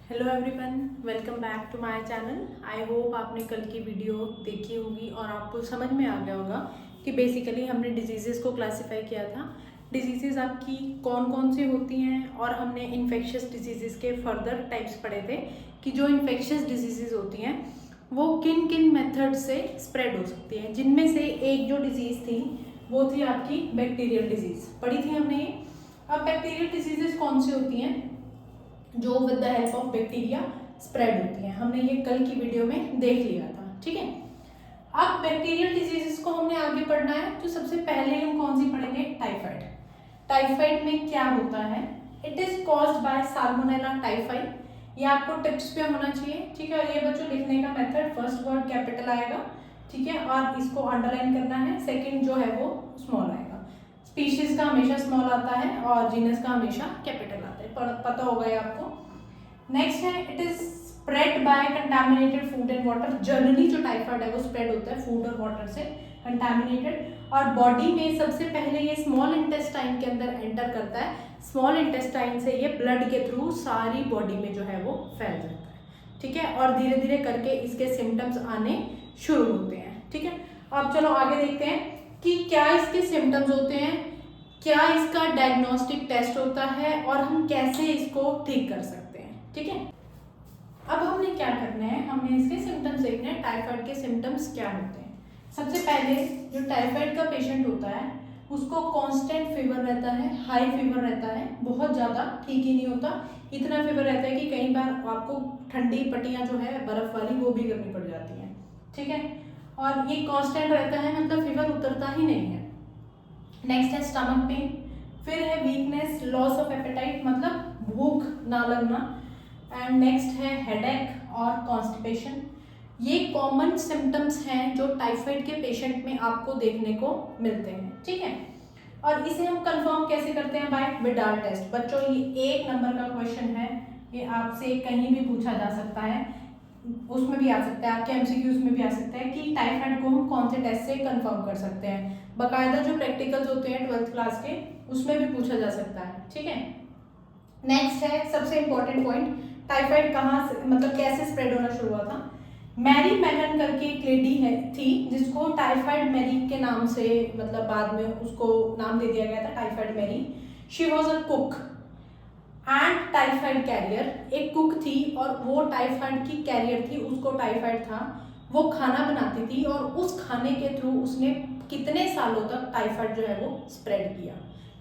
Hello everyone, welcome back to my channel. I hope आपने कल की वीडियो देखी होगी और आपको समझ में आ गया होगा कि बेसिकली हमने डिजीज़ेज़ को क्लासिफाई किया था। डिजीज़ेज़ आपकी कौन कौन सी होती हैं और हमने इन्फेक्शियस डिजीज़ेज़ के फर्दर टाइप्स पढ़े थे कि जो इन्फेक्शियस डिजीज़ेज़ होती हैं वो किन किन मेथड से स्प्रेड हो सकती हैं। जिनमें से एक जो डिजीज़ थी वो थी आपकी बैक्टीरियल डिजीज़, पढ़ी थी हमने ये। अब बैक्टीरियल डिजीज़ेज़ कौन सी होती हैं जो with the help of bacteria spread होती हैं, हमने ये कल की वीडियो में देख लिया था। ठीक है, अब बैक्टीरियल डिजीजेस को हमने आगे पढ़ना है तो सबसे पहले हम कौन सी पढ़ेंगे? टाइफाइड। टाइफाइड में क्या होता है? It is caused by salmonella typhi. ये आपको टिप्स पे होना चाहिए। ठीक है, और ये बच्चों लिखने का मेथड फर्स्ट वर्ड कैपिटल आएगा, ठीक है, और इसको अंडरलाइन करना है। सेकंड जो है वो स्मॉल आएगा। स्पीशीज का हमेशा स्मॉल आता है और जीनस का हमेशा कैपिटल आता है, पता होगा ये आपको। नेक्स्ट है, it is spread by contaminated food and water. Generally जो टाइफाइड है वो स्प्रेड होता है फूड और वाटर से कंटामिनेटेड, और बॉडी में सबसे पहले ये स्मॉल इंटेस्टाइन के अंदर एंटर करता है। स्मॉल इंटेस्टाइन से ये ब्लड के थ्रू सारी बॉडी में जो है वो फैल जाता है। ठीक है, और धीरे धीरे करके इसके सिम्टम्स आने शुरू होते हैं। ठीक है, अब चलो आगे देखते हैं कि क्या इसके सिम्टम्स होते हैं, क्या इसका डायग्नोस्टिक टेस्ट होता है और हम कैसे इसको ठीक कर सकते हैं। ठीक है, अब हमने क्या करना है, हमने इसके सिम्टम्स देखने हैं। टाइफाइड के सिम्टम्स क्या होते हैं? सबसे पहले जो टाइफाइड का पेशेंट होता है उसको कांस्टेंट फीवर रहता है, हाई फीवर रहता है, बहुत ज़्यादा ठीक ही नहीं होता। इतना फीवर रहता है कि कई बार आपको ठंडी पट्टियाँ जो है बर्फ वाली वो भी करनी पड़ जाती हैं। ठीक है, और ये कांस्टेंट रहता है, मतलब फीवर उतरता ही नहीं है। नेक्स्ट है स्टमक पेन, फिर है वीकनेस, लॉस ऑफ एपेटाइट, मतलब भूख ना लगना, एंड नेक्स्ट है हेडेक और कॉन्स्टिपेशन। ये कॉमन सिम्टम्स हैं जो टाइफाइड के पेशेंट में आपको देखने को मिलते हैं। ठीक है, और इसे हम कंफर्म कैसे करते हैं? By Widal test. बच्चों ये 1 नंबर का क्वेश्चन है, ये आपसे कहीं भी पूछा जा सकता है, उसमें भी आ सकता है, आपके एमसीक्यूज में भी आ सकता है कि टाइफाइड को हम कौन से टेस्ट से कंफर्म कर सकते हैं। बाकायदा जो प्रैक्टिकल्स होते हैं 12th क्लास के उसमें भी पूछा जा सकता है। ठीक है, नेक्स्ट है सबसे इंपॉर्टेंट पॉइंट, टाइफाइड कहाँ से, मतलब कैसे स्प्रेड होना शुरू हुआ था? मैरी मैगन करके एक लेडी है थी जिसको टाइफाइड मैरी के नाम से, मतलब बाद में उसको नाम दे दिया गया था typhoid Mary. She was a cook and typhoid carrier. एक कुक थी और वो टाइफाइड की कैरियर थी, उसको टाइफाइड था, वो खाना बनाती थी और उस खाने के थ्रू उसने कितने सालों तक टाइफाइड जो है वो स्प्रेड किया।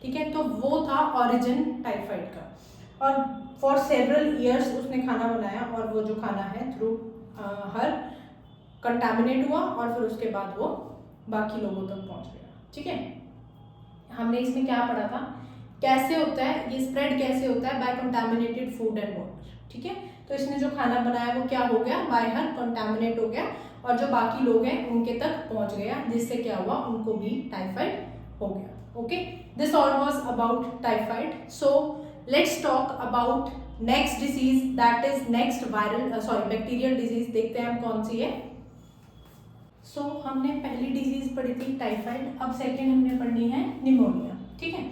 ठीक है, तो वो था ओरिजिन टाइफाइड का, और फॉर सेवरल ईयर्स उसने खाना बनाया और वो जो खाना है थ्रू हर कंटामिनेट हुआ और फिर उसके बाद वो बाकी लोगों तक पहुंच गया। ठीक है, हमने इसमें क्या पढ़ा था, कैसे होता है ये स्प्रेड, कैसे होता है? By contaminated food and water. ठीक है, तो इसने जो खाना बनाया वो क्या हो गया? बाय हर कंटामिनेट हो गया और जो बाकी लोग हैं उनके तक पहुंच गया, जिससे क्या हुआ, उनको भी टाइफाइड हो गया। Okay, this all was about typhoid. So let's talk about next disease, that is next viral bacterial disease. देखते हैं हम कौन सी है। सो हमने पहली डिजीज पढ़ी थी टाइफाइड, अब सेकेंड हमने पढ़नी है निमोनिया। ठीक है,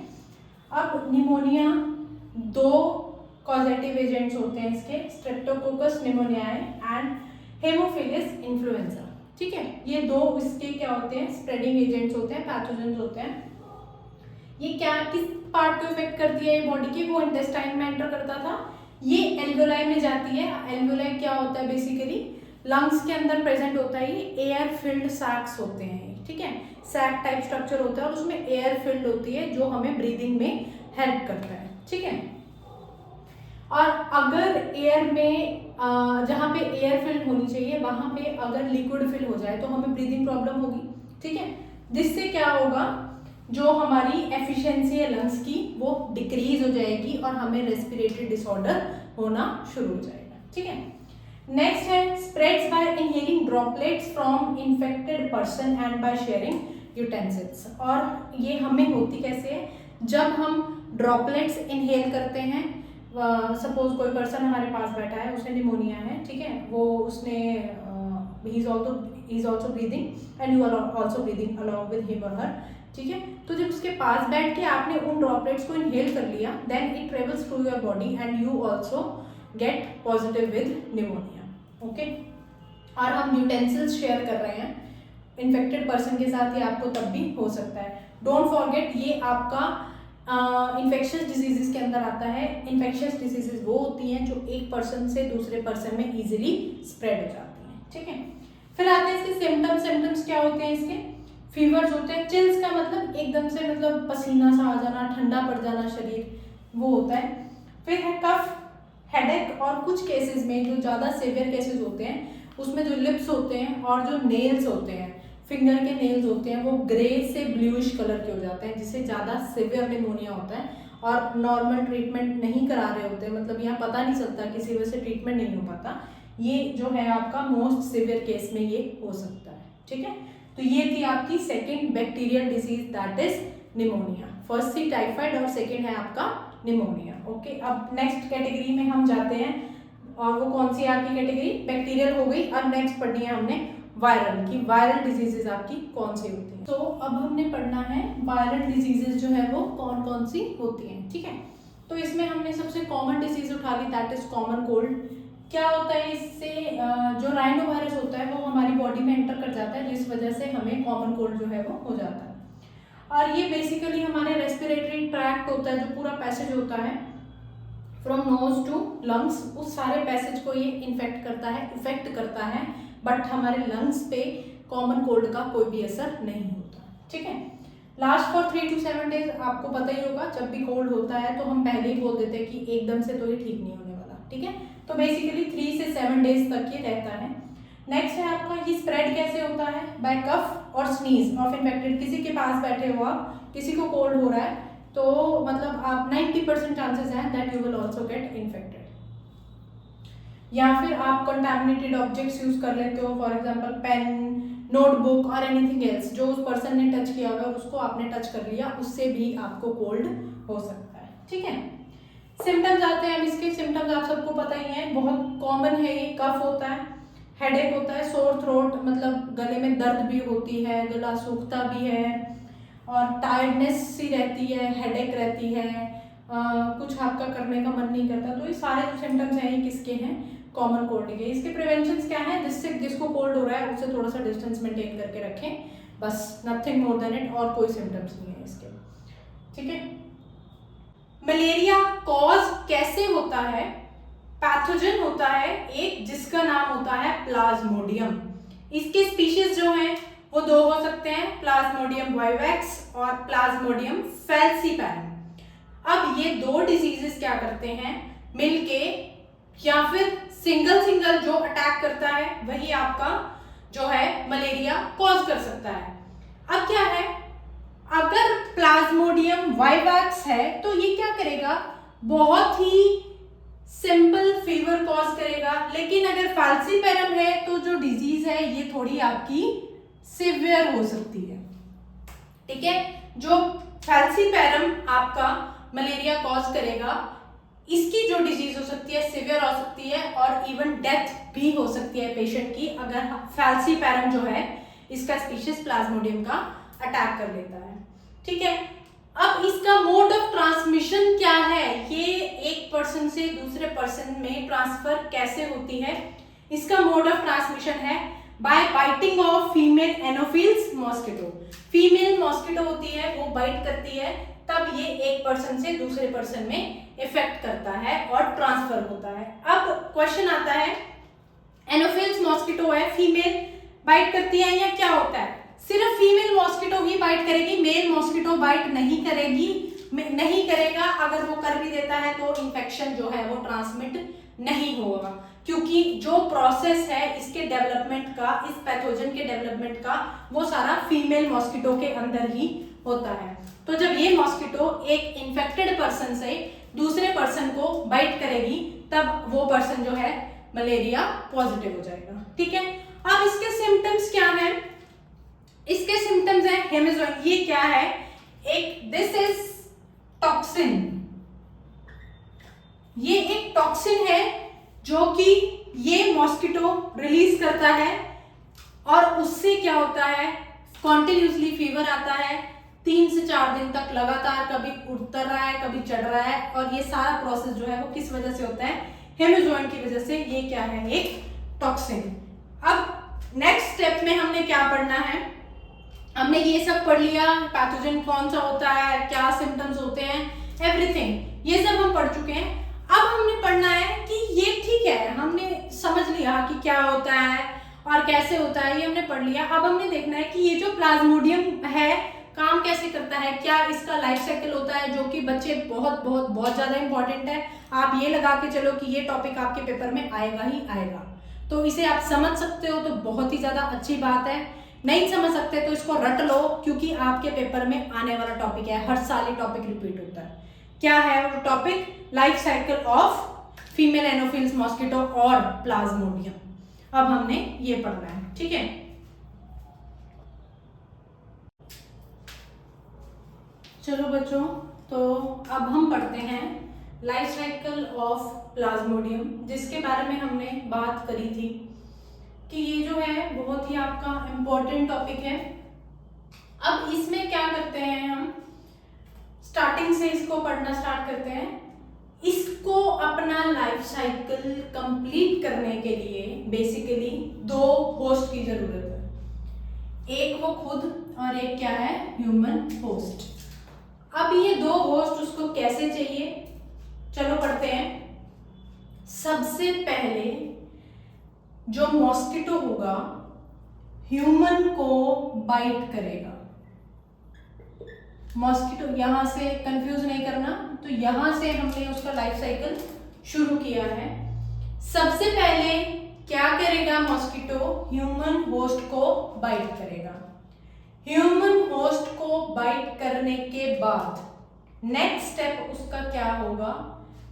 अब निमोनिया 2 कॉजेटिव एजेंट्स होते हैं इसके, स्ट्रेप्टोकोकस निमोनियाई एंड हेमोफिलस इन्फ्लुएंजा। ठीक है, ये 2 इसके क्या होते हैं? स्प्रेडिंग एजेंट्स होते हैं, पैथोजेंस होते हैं। ये क्या, किस पार्ट को इफेक्ट करती है ये बॉडी की? वो इंटेस्टाइन में एंटर करता था, ये एल्वेलाई में जाती है। एल्वेलाई क्या होता है? बेसिकली लंग्स के अंदर प्रेजेंट होता है, ये एयर फिल्ड सैक्स होते हैं। ठीक है, सैक टाइप स्ट्रक्चर होता है और उसमें एयर फिल्ड होती है जो हमें ब्रीदिंग में हेल्प करता है। ठीक है, और अगर एयर में जहाँ पे एयर फिल्ड होनी चाहिए वहां पे अगर लिक्विड फिल हो जाए तो हमें ब्रीदिंग प्रॉब्लम होगी। ठीक है, जिससे क्या होगा, जो हमारी एफिशिएंसी है लंग्स की वो डिक्रीज हो जाएगी और हमें रेस्पिरेटरी डिसऑर्डर होना शुरू हो जाएगा। ठीक है, नेक्स्ट है spreads bye inhaling droplets from infected person and by sharing utensils. और ये हमें होती कैसे है? जब हम ड्रॉपलेट्स इनहेल करते हैं, सपोज कोई पर्सन हमारे पास बैठा है, उसे निमोनिया है, ठीक है, वो उसने ही is also breathing and you are also breathing along with him और हर। ठीक है, तो जब उसके पास बैठ के आपने उन ड्रॉपलेट्स को इनहेल कर लिया, then it travels through your body and you also get positive with pneumonia. Okay, और हम यूटेंसिल्स शेयर कर रहे हैं इन्फेक्टेड पर्सन के साथ, ये आपको तब भी हो सकता है। डोंट फॉरगेट, ये आपका इन्फेक्शियस डिजीजेस के अंदर आता है। इन्फेक्शियस डिजीजेस वो होती हैं जो एक पर्सन से दूसरे पर्सन में इजीली स्प्रेड हो जाती हैं। ठीक है, फिर आते हैं इसके सिम्टम्स। सिम्टम्स क्या होते हैं इसके? फीवर्स होते हैं। चिल्स का मतलब एकदम से मतलब पसीना सा आ जाना, ठंडा पड़ जाना शरीर, वो होता है। फिर है कफ, हेडेक, और कुछ केसेस में जो ज़्यादा सीवियर केसेस होते हैं उसमें जो लिप्स होते हैं और जो नेल्स होते हैं, फिंगर के नेल्स होते हैं, वो ग्रे से ब्लूइश कलर के हो जाते हैं, जिससे ज़्यादा सिवियर निमोनिया होता है और नॉर्मल ट्रीटमेंट नहीं करा रहे होते, मतलब यहाँ पता नहीं चलता, किसी वजह से ट्रीटमेंट नहीं हो पाता। ये जो है आपका मोस्ट सिवियर केस में ये हो सकता है। ठीक है, तो ये थी आपकी second bacterial disease, that is pneumonia. First थी टाइफाइड और सेकेंड है आपका निमोनिया। ओके, अब नेक्स्ट कैटेगरी में हम जाते हैं, और वो कौन सी आपकी कैटेगरी? बैक्टीरियल हो गई। अब नेक्स्ट पढ़नी है हमने वायरल की। वायरल डिजीजेज आपकी कौन सी होती हैं? तो अब हमने पढ़ना है वायरल डिजीजेज जो है वो कौन कौन सी होती हैं। ठीक है, तो इसमें हमने सबसे कॉमन डिजीज उठा ली, दैट इज कॉमन कोल्ड। क्या होता है इससे? जो राइनो वायरस होता है वो हमारी बॉडी में एंटर कर जाता है, जिस वजह से हमें कॉमन कोल्ड जो है वो हो जाता है। और ये बेसिकली हमारे रेस्पिरेटरी ट्रैक्ट होता है, जो पूरा पैसेज होता है फ्रॉम नोज टू लंग्स, उस सारे पैसेज को ये इन्फेक्ट करता है, इफेक्ट करता है, बट हमारे लंग्स पे कॉमन कोल्ड का कोई भी असर नहीं होता। ठीक है, लास्ट फॉर 3 to 7 डेज। आपको पता ही होगा, जब भी कोल्ड होता है तो हम पहले ही बोल देते हैं कि एकदम से तो ये ठीक नहीं होने वाला। ठीक है, तो बेसिकली 3 से 7 डेज तक ये रहता है। नेक्स्ट है आपका, ये स्प्रेड कैसे होता है? बाय कफ और स्नीज ऑफ इन्फेक्टेड। किसी के पास बैठे हो आप, किसी को कोल्ड हो रहा है, तो मतलब आप 90% चांसेस हैं that you will also get infected. या फिर आप कंटामिनेटेड ऑब्जेक्ट्स यूज कर लेते हो, फॉर एग्जांपल पेन, नोटबुक और एनीथिंग एल्स, जो उस पर्सन ने टच किया हुआ है उसको आपने टच कर लिया, उससे भी आपको कोल्ड हो सकता है। ठीक है, सिम्टम्स आते हैं। अब इसके सिम्टम्स आप सबको पता ही है, बहुत कॉमन है ये। कफ होता है, हेडेक होता है, सोर थ्रोट मतलब गले में दर्द भी होती है, गला सूखता भी है, और टायर्डनेस सी रहती है, हेडेक रहती है, कुछ आपका करने का मन नहीं करता। तो ये सारे जो सिम्टम्स हैं ये किसके हैं? कॉमन कोल्ड के। इसके प्रिवेंशंस क्या है? जिसको कोल्ड हो रहा है उससे थोड़ा सा डिस्टेंस मेंटेन करके रखें, बस, नथिंग मोर देन इट, और कोई सिम्टम्स नहीं है इसके। ठीक है, मलेरिया कॉज कैसे होता है? पैथोजन होता है एक, जिसका नाम होता है प्लाज्मोडियम। इसके स्पीशीज जो हैं वो 2 हो सकते हैं, प्लाज्मोडियम वाइवैक्स और प्लाज्मोडियम फैल्सीपैरम। अब ये 2 डिजीजेस क्या करते हैं मिलके, या फिर सिंगल जो अटैक करता है वही आपका जो है मलेरिया कॉज कर सकता है। अब क्या है, अगर प्लाज्मोडियम वाइवैक्स है तो ये क्या करेगा? बहुत ही सिंपल फीवर कॉज करेगा। लेकिन अगर फैल्सीपैरम है तो जो डिजीज है ये थोड़ी आपकी सिवियर हो सकती है। ठीक है, जो फैल्सीपैरम आपका मलेरिया कॉज करेगा, इसकी जो डिजीज हो सकती है सिवियर हो सकती है, और इवन डेथ भी हो सकती है पेशेंट की, अगर फैल्सीपैरम जो है इसका स्पीशीज प्लाज्मोडियम का अटैक कर लेता है। ठीक है, अब इसका मोड ऑफ ट्रांसमिशन क्या है? ये एक पर्सन से दूसरे पर्सन में ट्रांसफर कैसे होती है? इसका मोड ऑफ ट्रांसमिशन है by biting of female anopheles mosquito. Female mosquito होती है, वो बाइट करती है, तब ये एक पर्सन से दूसरे पर्सन में इफेक्ट करता है और ट्रांसफर होता है। अब क्वेश्चन आता है, एनोफिल्स मॉस्किटो है, फीमेल बाइट करती है, या क्या होता है? सिर्फ फीमेल मॉस्किटो ही बाइट करेगी, मेल मॉस्किटो बाइट नहीं करेगा। अगर वो कर भी देता है तो इन्फेक्शन जो है वो ट्रांसमिट नहीं होगा, क्योंकि जो प्रोसेस है इसके डेवलपमेंट का, इस पैथोजन के डेवलपमेंट का, वो सारा फीमेल मॉस्किटो के अंदर ही होता है। तो जब ये मॉस्किटो एक इन्फेक्टेड पर्सन से दूसरे पर्सन को बाइट करेगी, तब वो पर्सन जो है मलेरिया पॉजिटिव हो जाएगा। ठीक है, अब इसके सिम्टम्स क्या है? इसके सिम्टम्स है हेमेजोन। ये क्या है? एक दिस इज टॉक्सिन। ये एक टॉक्सिन है जो कि ये मॉस्किटो रिलीज करता है, और उससे क्या होता है, कॉन्टिन्यूसली फीवर आता है 3 से 4 दिन तक लगातार, कभी उतर रहा है कभी चढ़ रहा है। और ये सारा प्रोसेस जो है वो किस वजह से होता है? हेमोजोइन की वजह से ये क्या है, एक टॉक्सिन। अब नेक्स्ट स्टेप में हमने क्या पढ़ना है, हमने ये सब पढ़ लिया, पैथोजन कौन सा होता है, क्या सिम्टम्स होते हैं, एवरीथिंग ये सब हम पढ़ चुके हैं। अब हमने पढ़ना है कि ये ठीक है, हमने समझ लिया कि क्या होता है और कैसे होता है, ये हमने पढ़ लिया। अब हमने देखना है कि ये जो प्लाज्मोडियम है काम कैसे करता है, क्या इसका लाइफ साइकिल होता है, जो कि बच्चे बहुत बहुत बहुत ज्यादा इंपॉर्टेंट है। आप ये लगा के चलो कि ये टॉपिक आपके पेपर में आएगा ही आएगा, तो इसे आप समझ सकते हो तो बहुत ही ज्यादा अच्छी बात है। नहीं समझ सकते तो इसको रट लो, क्योंकि आपके पेपर में आने वाला टॉपिक है, हर साल ये टॉपिक रिपीट होता है। क्या है वो topic, life cycle of female anopheles mosquito और प्लाज्मोडियम। अब हमने ये पढ़ना है, ठीक है। चलो बच्चों, तो अब हम पढ़ते हैं लाइफ साइकिल ऑफ प्लाज्मोडियम, जिसके बारे में हमने बात करी थी कि ये जो है बहुत ही आपका इम्पोर्टेंट टॉपिक है। अब इसमें क्या करते हैं, हम स्टार्टिंग से इसको पढ़ना स्टार्ट करते हैं। इसको अपना लाइफ साइकिल कंप्लीट करने के लिए बेसिकली दो होस्ट की जरूरत है, एक वो खुद और एक क्या है, ह्यूमन होस्ट। अब ये दो होस्ट उसको कैसे चाहिए, चलो पढ़ते हैं। सबसे पहले जो मॉस्किटो होगा ह्यूमन को बाइट करेगा। मॉस्किटो, यहां से कंफ्यूज नहीं करना, तो यहां से हमने उसका लाइफ साइकिल शुरू किया है। सबसे पहले क्या करेगा मॉस्किटो, ह्यूमन होस्ट को बाइट करेगा। ह्यूमन होस्ट को बाइट करने के बाद नेक्स्ट स्टेप उसका क्या होगा,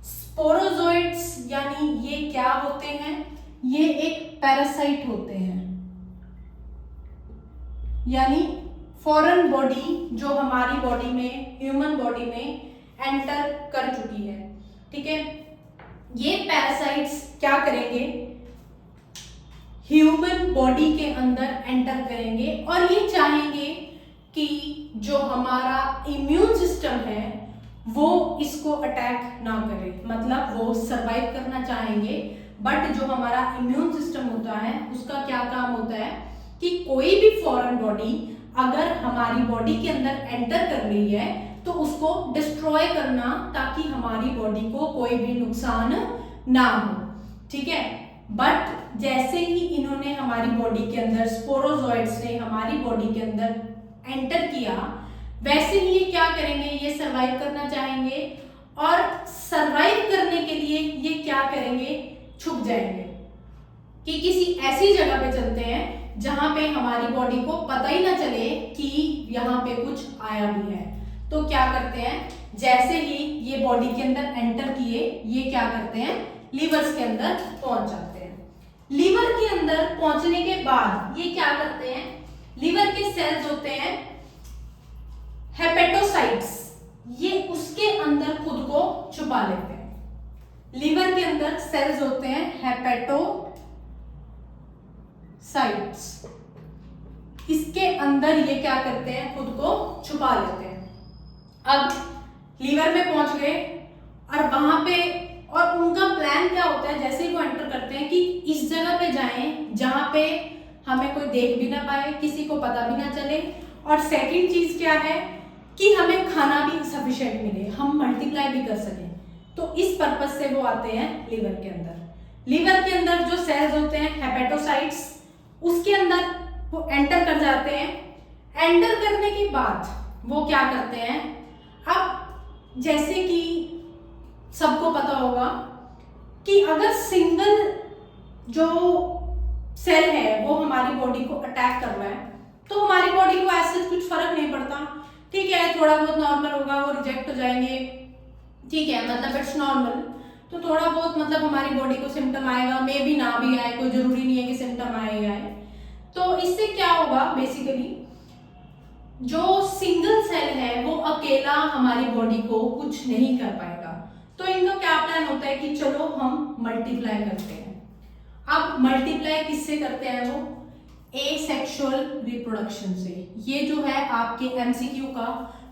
स्पोरोजोइट्स, यानी ये क्या होते हैं, ये एक पैरासाइट होते हैं, यानी फॉरेन बॉडी जो हमारी बॉडी में, ह्यूमन बॉडी में एंटर कर चुकी है, ठीक है। ये पैरासाइट्स क्या करेंगे, ह्यूमन बॉडी के अंदर एंटर करेंगे और ये चाहेंगे कि जो हमारा इम्यून सिस्टम है वो इसको अटैक ना करे, मतलब वो सरवाइव करना चाहेंगे। बट जो हमारा इम्यून सिस्टम होता है उसका क्या काम होता है कि कोई भी फॉरेन बॉडी अगर हमारी बॉडी के अंदर एंटर कर रही है तो उसको डिस्ट्रॉय करना, ताकि हमारी बॉडी को कोई भी नुकसान ना हो, ठीक है। बट जैसे ही इन्होंने हमारी बॉडी के अंदर, स्पोरोजोइड्स ने हमारी बॉडी के अंदर एंटर किया, वैसे ही ये क्या करेंगे, ये सरवाइव करना चाहेंगे और सरवाइव करने के लिए ये क्या करेंगे, छुप जाएंगे कि किसी ऐसी जगह पे चलते हैं जहां पे हमारी बॉडी को पता ही ना चले कि यहाँ पे कुछ आया भी है। तो क्या करते हैं, जैसे ही ये बॉडी के अंदर एंटर किए, ये क्या करते हैं, लीवर्स के अंदर पहुंच जाते हैं। लीवर के अंदर पहुंचने के बाद ये क्या करते हैं, लीवर के सेल्स होते हैं हेपेटोसाइट्स, ये उसके अंदर खुद को छुपा लेते हैं। लीवर के अंदर सेल्स होते हैं हेपेटोसाइट्स, इसके अंदर ये क्या करते हैं, खुद को छुपा लेते हैं। अब लीवर में पहुंच गए और वहां पे, और उनका प्लान क्या होता है, जैसे ही वो एंटर करते हैं कि इस जगह पे जाएं जहां पे हमें कोई देख भी ना पाए, किसी को पता भी ना चले, और सेकंड चीज क्या है कि हमें खाना भी सफिशिएंट मिले, हम मल्टीप्लाई भी कर सकें। तो इस पर्पज से वो आते हैं लीवर के अंदर। लीवर के अंदर जो सेल्स होते हैं हेपेटोसाइट्स, उसके अंदर वो एंटर कर जाते हैं। एंटर करने के बाद वो क्या करते हैं, अब जैसे कि सबको पता होगा कि अगर सिंगल जो सेल है वो हमारी बॉडी को अटैक कर रहा है तो हमारी बॉडी को ऐसे कुछ फर्क नहीं पड़ता, ठीक है, थोड़ा बहुत नॉर्मल होगा, वो रिजेक्ट हो जाएंगे, ठीक है, मतलब इट्स नॉर्मल। तो थोड़ा बहुत मतलब हमारी बॉडी को सिम्टम आएगा, मे भी ना भी आए, कोई जरूरी नहीं है कि सिम्टम आएगा। तो इससे क्या होगा, बेसिकली जो सिंगल सेल है वो अकेला हमारी बॉडी को कुछ नहीं कर पाएगा। तो इनका क्या प्लान होता है कि चलो हम मल्टीप्लाई करते हैं। अब मल्टीप्लाई किससे करते हैं, वो एसेक्सुअल रिप्रोडक्शन से। ये जो है आपके एमसीक्यू का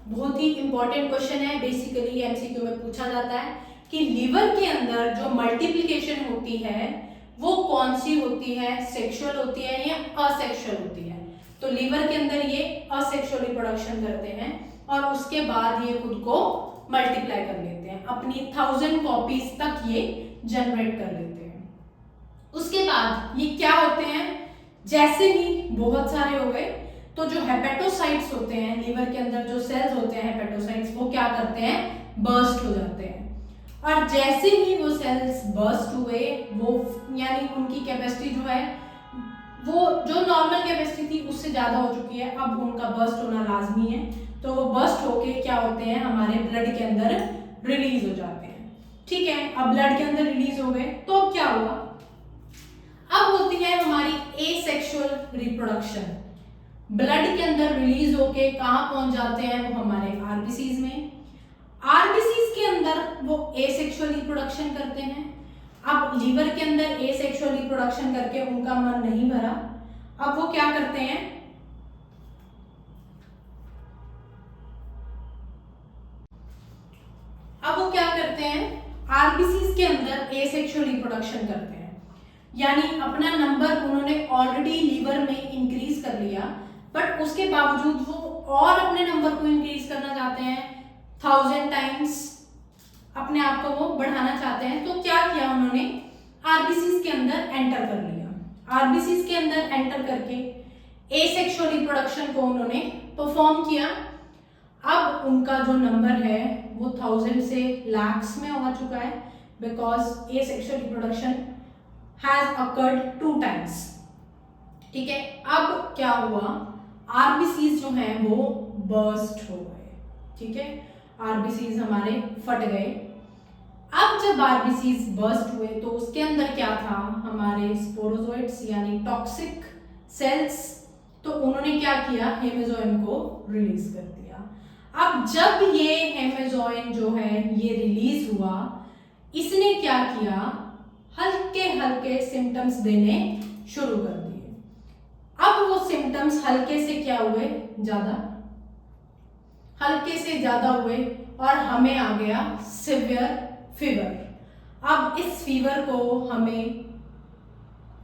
बहुत ही इंपॉर्टेंट क्वेश्चन है, बेसिकली एमसीक्यू में पूछा जाता है कि लीवर के अंदर जो मल्टीप्लिकेशन होती है वो कौन सी होती है, सेक्सुअल होती है या असेक्सुअल होती है। तो लीवर के अंदर ये असेक्सुअल रिप्रोडक्शन करते हैं और उसके बाद ये खुद को मल्टीप्लाई कर लेते हैं, अपनी 1000 कॉपीज तक ये जनरेट कर लेते हैं। उसके बाद ये क्या होते हैं, जैसे ही बहुत सारे हो गए तो जो हेपेटोसाइट्स होते हैं लीवर के अंदर, जो सेल्स होते हैं हेपेटोसाइट्स, वो क्या करते हैं, बर्स्ट हो जाते हैं। और जैसे ही वो सेल्स बर्स्ट हुए, वो यानी उनकी कैपेसिटी जो है वो जो नॉर्मल कैपेसिटी थी उससे ज्यादा हो चुकी है, अब उनका बर्स्ट होना लाजमी है। तो वो बर्स्ट होके क्या होते हैं, हमारे ब्लड के अंदर रिलीज हो जाते हैं। ठीक है, अब ब्लड के अंदर रिलीज हो गए तो अब क्या हुआ, अब होती है हमारी एसेक्सुअल रिप्रोडक्शन। ब्लड के अंदर रिलीज होके कहाँ पहुंच जाते हैं, वो हमारे आरबीसीज में। आरबीसीज के अंदर वो एसेक्सुअल रिप्रोडक्शन करते हैं। अब लीवर के अंदर एसेक्सुअल रिप्रोडक्शन करके उनका मन नहीं भरा, अब वो क्या करते हैं, आरबीसीज के अंदर एसेक्सुअल रिप्रोडक्शन करते हैं। यानी अपना नंबर उन्होंने ऑलरेडी लीवर में इंक्रीज कर लिया, बट उसके बावजूद वो और अपने नंबर को इंक्रीज करना चाहते हैं, 1000 टाइम्स अपने आप को वो बढ़ाना चाहते हैं। तो क्या किया उन्होंने, आरबीसीज के अंदर एंटर कर लिया। आरबीसीज के अंदर एंटर करके एसेक्सुअल रिप्रोडक्शन को उन्होंने परफॉर्म किया। अब उनका जो नंबर है वो 1000 से लाख्स में आ चुका है, because asexual reproduction has occurred 2 times. ठीक है, अब क्या हुआ, आरबीसीज जो हैं वो बर्स्ट हो गए। ठीक है, आरबीसीज हमारे फट गए। अब जब आरबीसीज बर्स्ट हुए तो उसके अंदर क्या था, हमारे स्पोरोजोइट्स यानी टॉक्सिक सेल्स। तो उन्होंने क्या किया, हेमेजोइन को रिलीज कर दिया। अब जब ये हेमेजोइन जो है ये रिलीज हुआ, इसने क्या किया, हल्के हल्के सिम्टम्स देने शुरू कर दिए। अब वो सिम्टम्स हल्के से क्या हुए, ज्यादा, हल्के से ज्यादा हुए और हमें आ गया सिवियर फीवर। अब इस फीवर को हमें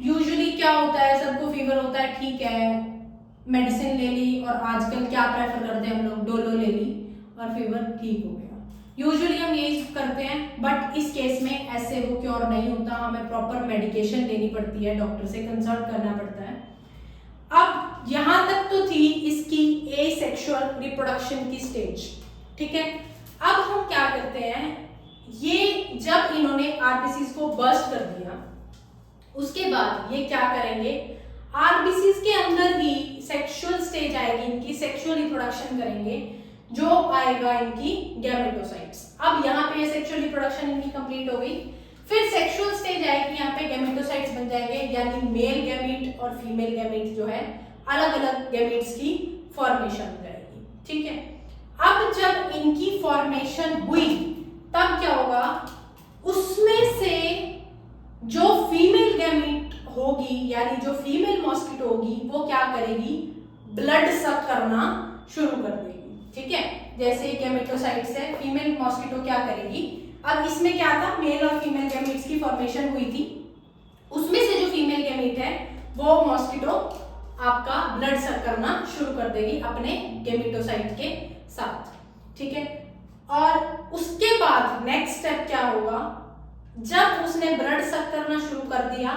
यूजुअली क्या होता है, सबको फीवर होता है, ठीक है, मेडिसिन ले ली और आजकल क्या प्रेफर करते हैं हम लोग, डोलो ले ली और फीवर ठीक हो गया। यूजुअली हम यही करते हैं, बट इस केस में ऐसे वो क्योर नहीं होता, हमें प्रॉपर मेडिकेशन लेनी पड़ती है, डॉक्टर से कंसल्ट करना पड़ता है। अब यहां तक तो थी इसकी एसेक्सुअल रिप्रोडक्शन की स्टेज। ठीक है, अब हम क्या करते हैं, ये जब इन्होंने आरबीसीज को बर्स्ट कर दिया, उसके बाद ये क्या करेंगे, आरबीसीज के अंदर ही सेक्सुअल स्टेज आएगी इनकी, सेक्सुअल रिप्रोडक्शन करेंगे, जो आएगा इनकी गैमेटोसाइट्स। अब यहाँ पे सेक्सुअल रिप्रोडक्शन इनकी कंप्लीट हो गई, फिर सेक्सुअल स्टेज आएगी, यहाँ पे गैमेटोसाइट्स बन जाएंगे, यानी मेल गैमीट और फीमेल गैमीट जो है अलग अलग गैमीट्स की फॉर्मेशन हो जाएगी। ठीक है, अब जब इनकी फॉर्मेशन हुई तब क्या होगा, उसमें से जो फीमेल गैमीट होगी यानी जो फीमेल मॉस्किटो होगी वो क्या करेगी, ब्लड सक करना शुरू कर देगी। ठीक है, जैसे गैमेटोसाइट्स है, फीमेल मॉस्किटो क्या करेगी, अब इसमें क्या था, मेल और फीमेल गैमीट्स की फॉर्मेशन हुई थी, उसमें से जो फीमेल गैमीट है वो मॉस्किटो आपका ब्लड सक करना शुरू कर देगी अपने गैमेटोसाइट के साथ। ठीक है, और उसके बाद नेक्स्ट स्टेप क्या होगा, जब उसने ब्लड सक करना शुरू कर दिया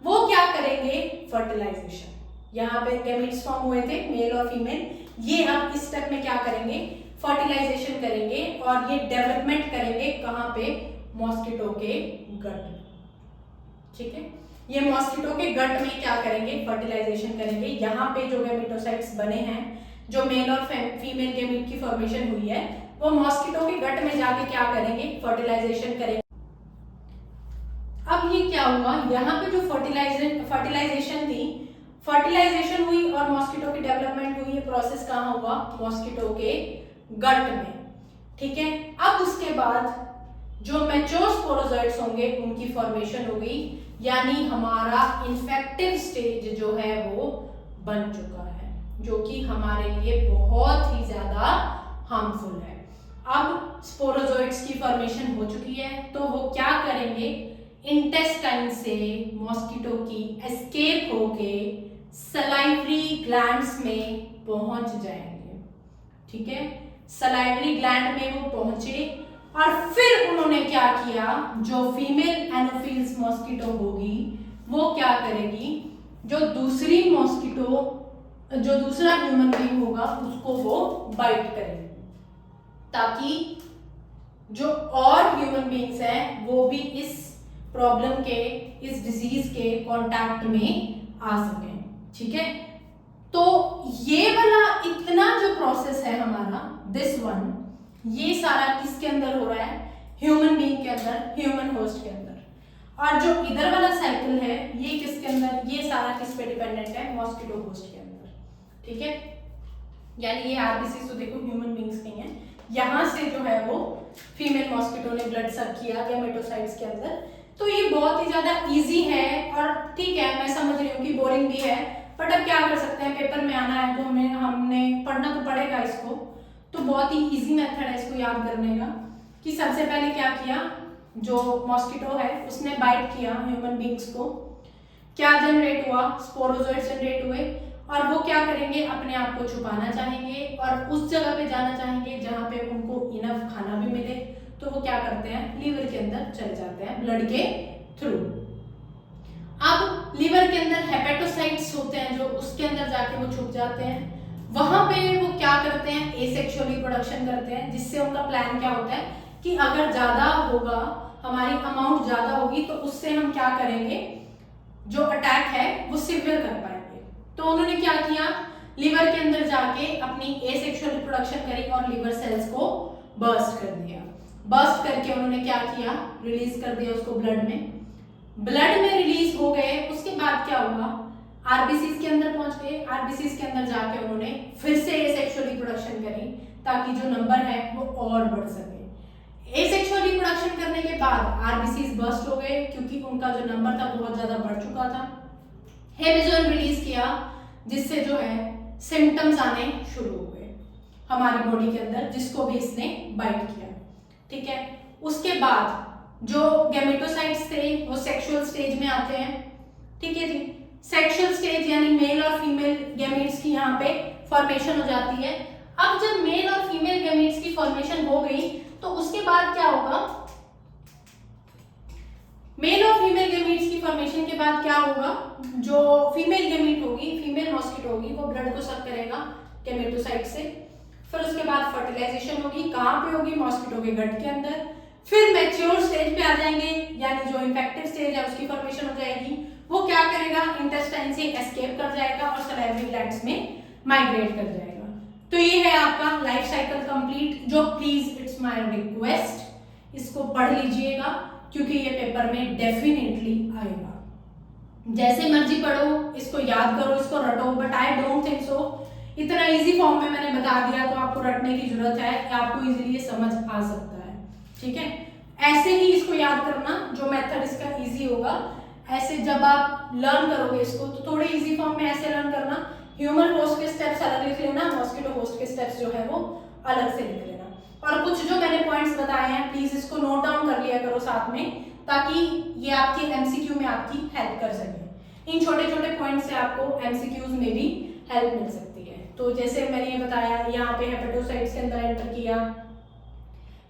वो क्या करेंगे, फर्टिलाइजेशन। यहाँ पे गैमीट्स फॉर्म हुए थे मेल और फीमेल, ये अब इस स्टेप में क्या करेंगे, फर्टिलाइजेशन करेंगे और ये डेवलपमेंट करेंगे कहाँ पे, मॉस्किटो के गट। ठीक है, ये मॉस्किटो के गट में क्या करेंगे, फर्टिलाइजेशन करेंगे। यहाँ पे जो गैमेटोसाइट्स बने हैं, जो मेल और फीमेल गैमीट की फॉर्मेशन हुई है, वो मॉस्किटो के गट में जाके क्या करेंगे, फर्टिलाइजेशन करेंगे। अब ये क्या हुआ, यहाँ पे जो फर्टिलाइजेशन थी, फर्टिलाइजेशन हुई और मॉस्किटो की डेवलपमेंट हुई, ये प्रोसेस कहाँ हुआ, मॉस्किटो के गट में। ठीक है, अब उसके बाद जो मैच्योर स्पोरोजोइट्स होंगे उनकी फॉर्मेशन हो गई, यानी हमारा इन्फेक्टिव स्टेज जो है वो बन चुका है, जो कि हमारे लिए बहुत ही ज्यादा हार्मफुल है। अब स्पोरोजोइट्स की फॉर्मेशन हो चुकी है, तो वो क्या करेंगे, इंटेस्टाइन से मॉस्किटो की एस्केप होके सलाइवरी ग्लैंड्स में पहुंच जाएंगे। ठीक है, सलाइवरी ग्लैंड में वो पहुंचे और फिर उन्होंने क्या किया, जो फीमेल एनोफिल्स मॉस्किटो होगी वो क्या करेगी, जो दूसरी मॉस्किटो, जो दूसरा ह्यूमन बीइंग होगा उसको वो बाइट करेगी, ताकि जो और ह्यूमन बीइंग्स हैं वो भी इस प्रॉब्लम के, इस डिजीज के कांटेक्ट में आ सकें। ठीक है, तो ये वाला इतना जो प्रोसेस है हमारा, दिस वन, ये सारा किसके अंदर हो रहा है, ह्यूमन बीइंग के अंदर, ह्यूमन होस्ट के अंदर। और जो इधर वाला साइकिल है ये किसके अंदर, ये सारा किस पे डिपेंडेंट है, मॉस्किटो होस्ट के अंदर। ठीक है, यानी ये आरबीसी तो देखो ह्यूमन बीइंग्स नहीं है, यहाँ से जो है वो फीमेल मॉस्किटो ने ब्लड सक किया गैमेटोसाइट्स के अंदर। तो ये बहुत ही ज्यादा इजी है, और ठीक है मैं समझ रही हूँ कि बोरिंग भी है, बट अब क्या कर सकते हैं, पेपर में आना है तो हमने पढ़ना तो पड़ेगा इसको। तो बहुत ही इजी मेथड है इसको याद करने का, कि सबसे पहले क्या किया, जो मॉस्किटो है उसने बाइट किया ह्यूमन बीइंग्स को, क्या जनरेट हुआ, स्पोरोजोइट्स जनरेट हुए, और वो क्या करेंगे, अपने आप को छुपाना चाहेंगे और उस जगह पे जाना चाहेंगे जहाँ पे उनको इनफ खाना भी मिले। तो वो क्या करते हैं, लीवर के अंदर चले जाते हैं ब्लड के थ्रू। अब लीवर के अंदर हेपेटोसाइट्स होते हैं जो उसके अंदर जाके वो छुप जाते हैं, वहां पे वो क्या करते हैं, एसेक्सुअल रिप्रोडक्शन करते हैं, जिससे उनका प्लान क्या होता है कि अगर ज्यादा होगा, हमारी अमाउंट ज्यादा होगी तो उससे हम क्या करेंगे, जो अटैक है वो सिवियर कर पाएंगे। तो उन्होंने क्या किया, लीवर के अंदर जाके अपनी एसेक्सुअल रिप्रोडक्शन करी और लीवर सेल्स को बर्स्ट कर दिया। बर्स्ट करके उन्होंने क्या किया, रिलीज कर दिया उसको ब्लड में। ब्लड में रिलीज हो गए, उसके बाद क्या हुआ, आरबीसीज के अंदर पहुंच गए। आरबीसीज के अंदर जाके उन्होंने फिर से एसेक्सुअल रिप्रोडक्शन करी, ताकि जो नंबर है वो और बढ़ सके। एसेक्सुअल रिप्रोडक्शन करने के बाद आरबीसीज बर्स्ट हो गए, क्योंकि उनका जो नंबर था बहुत ज्यादा बढ़ चुका था। हेमिजोन रिलीज किया, जिससे जो है सिम्टम्स आने शुरू हो गए हमारी बॉडी के अंदर, जिसको भी इसने बाइट किया। ठीक है, उसके बाद जो गैमेटोसाइट्स थे वो सेक्सुअल स्टेज में आते हैं। ठीक है जी, सेक्सुअल स्टेज यानी मेल और फीमेल गैमेट्स की यहाँ पे फॉर्मेशन हो जाती है। अब जब मेल और फीमेल गैमेट्स की फॉर्मेशन हो गई तो उसके बाद क्या होगा, मेल और फीमेल गैमेट्स की फॉर्मेशन के बाद क्या होगा, जो फीमेल गैमेट होगी, फीमेल मॉस्किटो होगी, वो ब्लड को सक करेगा गैमेटोसाइट से। फिर उसके बाद फर्टिलाइजेशन होगी, कहाँ पे होगी, मॉस्किटो के गट के अंदर। फिर मैच्योर स्टेज पे आ जाएंगे, यानी जो इन्फेक्टिव स्टेज है उसकी फॉर्मेशन हो जाएगी। वो क्या करेगा, इंटेस्टाइन से एस्केप कर जाएगा और सलाइवरी ग्लैंड्स में माइग्रेट कर जाएगा। तो ये है आपका लाइफ साइकिल कंप्लीट, जो प्लीज इट्स माय रिक्वेस्ट इसको पढ़ लीजिएगा, क्योंकि ये पेपर में डेफिनेटली आएगा। जैसे मर्जी पढ़ो, इसको याद करो, इसको रटो, but I don't think so इतना इजी फॉर्म में मैंने बता दिया तो आपको रटने की जरूरत है, आपको इजीली समझ आ सकता है। ठीक है, ऐसे ही इसको याद करना, जो मेथड इसका इजी होगा, ऐसे जब आप लर्न करोगे इसको तो थोड़े इजी फॉर्म में ऐसे लर्न करना। ह्यूमन होस्ट के स्टेप्स अलग लिख लेना, मॉस्किटो होस्ट के स्टेप्स जो है वो अलग से लिख लेना। और कुछ जो मैंने पॉइंट्स बताए हैं प्लीज इसको नोट डाउन कर लिया करो साथ में, ताकि ये आपके एमसीक्यू में आपकी हेल्प कर सके। इन छोटे छोटे पॉइंट्स से आपको एमसीक्यूज में भी हेल्प मिल सकती है। तो जैसे मैंने ये बताया, यहाँ पे हेपेटोसाइट्स के अंदर एंटर किया,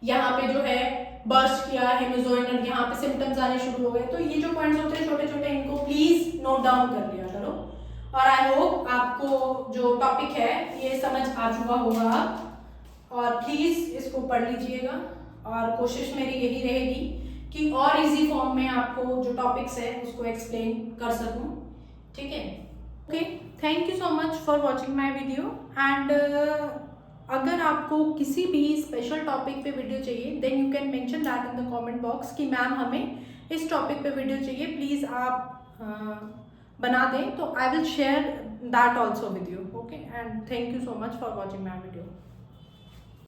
यहाँ पे जो है बर्स्ट किया हेमिजोइनल, यहाँ पे सिम्टम्स आने शुरू हो गए। तो ये जो पॉइंट्स होते हैं छोटे छोटे, इनको प्लीज नोट डाउन कर लिया करो। और आई होप आपको जो टॉपिक है ये समझ आ चुका होगा, और प्लीज इसको पढ़ लीजिएगा। और कोशिश मेरी यही रहेगी कि और इजी फॉर्म में आपको जो टॉपिक्स है उसको एक्सप्लेन कर सकूं। ठीक है, okay, thank you so much for watching my video. And अगर आपको किसी भी स्पेशल टॉपिक पे वीडियो चाहिए, then you can mention that in the comment box कि मैम हमें इस टॉपिक पे वीडियो चाहिए, प्लीज़ आप बना दें, तो I will share that also with you. Okay, and thank you so much for watching my video.